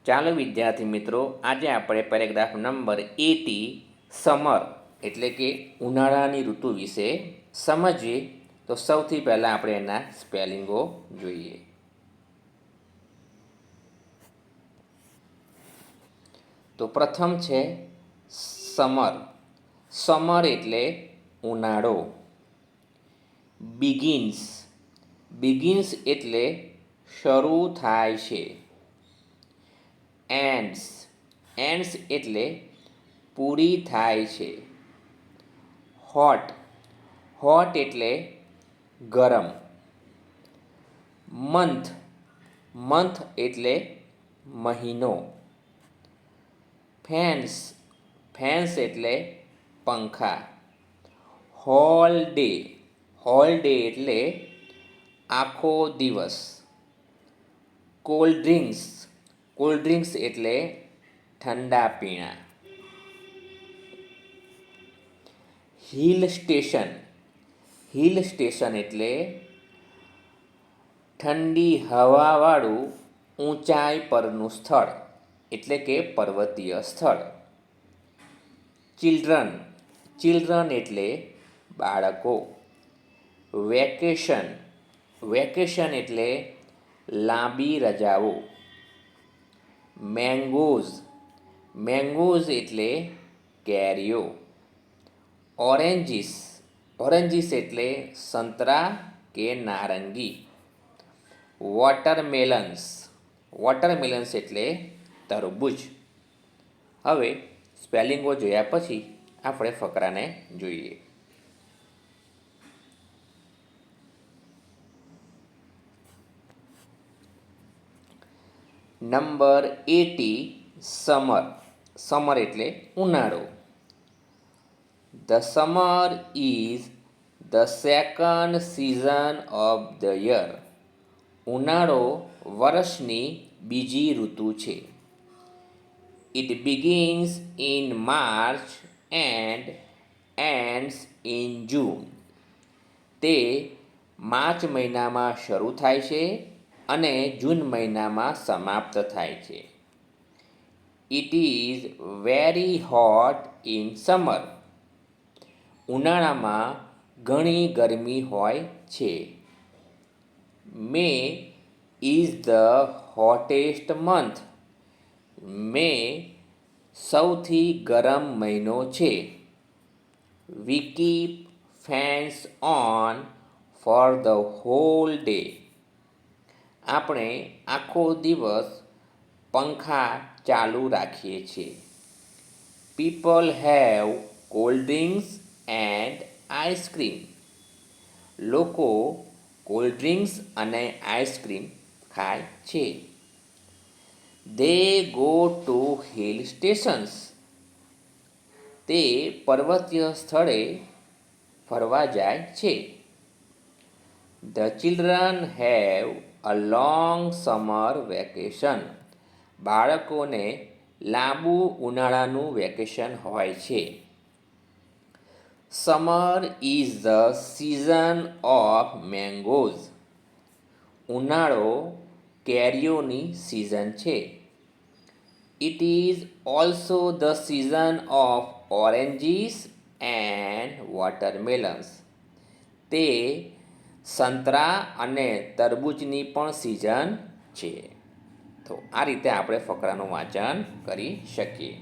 ચાલો વિદ્યાર્થી મિત્રો, આજે આપણે પેરેગ્રાફ નંબર 80 સમર એટલે કે ઉનાળાની ઋતુ વિશે સમજીએ. તો સૌથી પહેલાં આપણે એના સ્પેલિંગો જોઈએ. તો પ્રથમ છે સમર. સમર એટલે ઉનાળો. બિગિન્સ. બિગિન્સ એટલે શરૂ થાય છે. એન્ડ્સ. એન્ડ્સ એટલે પૂરી થાય છે. હોટ. હોટ એટલે ગરમ. મંથ. મંથ એટલે મહિનો. ફેન્સ. ફેન્સ એટલે પંખા. Hall day. હોલ ડે એટલે આખો દિવસ. Cold drinks. કોલ્ડ ડ્રિંક્સ એટલે ઠંડા પીણા. Hill station. હિલ સ્ટેશન એટલે ઠંડી હવાવાળું ઊંચાઈ પરનું સ્થળ એટલે કે પર્વતીય સ્થળ. ચિલ્ડ્રન. ચિલ્ડ્રન એટલે બાળકો. વેકેશન. વેકેશન એટલે લાંબી રજાઓ. મેંગોઝ. મેંગોઝ એટલે કેરીઓ. ઓરેન્જીસ. ઓરેન્જીસ એટલે સંતરા કે નારંગી. વોટરમેલન્સ. વોટરમેલન્સ એટલે તરબૂચ. હવે સ્પેલિંગો જોયા પછી આપણે ફકરાને જોઈએ. Number 80 summer. સમર એટલે ઉનાળો. The summer is the second season of the year. ઉનાળો વર્ષની બીજી ઋતુ છે. It begins in March and ends in June. તે માર્ચ મહિનામાં શરૂ થાય છે અને જૂન મહિનામાં સમાપ્ત થાય છે. It is very hot in summer. ઉનાળામાં ઘણી ગરમી હોય છે. May is the hottest month. મે સૌથી ગરમ મહિનો છે. We keep fans on for the whole day. આપણે આખો દિવસ પંખા ચાલુ રાખીએ છીએ. People have cold drinks and ice cream. લોકો કોલ્ડ ડ્રિંક્સ અને આઈસ્ક્રીમ ખાય છે. They go to hill stations. તે પર્વતીય સ્થળે ફરવા જાય છે. The children have a long summer vacation. બાળકોને લાંબુ ઉનાળાનું વેકેશન હોય છે. Summer is the season of mangoes. ઉનાળો કેરીઓની સિઝન છે. It is also the season of oranges and watermelons. તે સંતરા અને તરબૂચની પણ સિઝન છે. તો આ રીતે આપણે ફકરાનું વાંચન કરી શકીએ.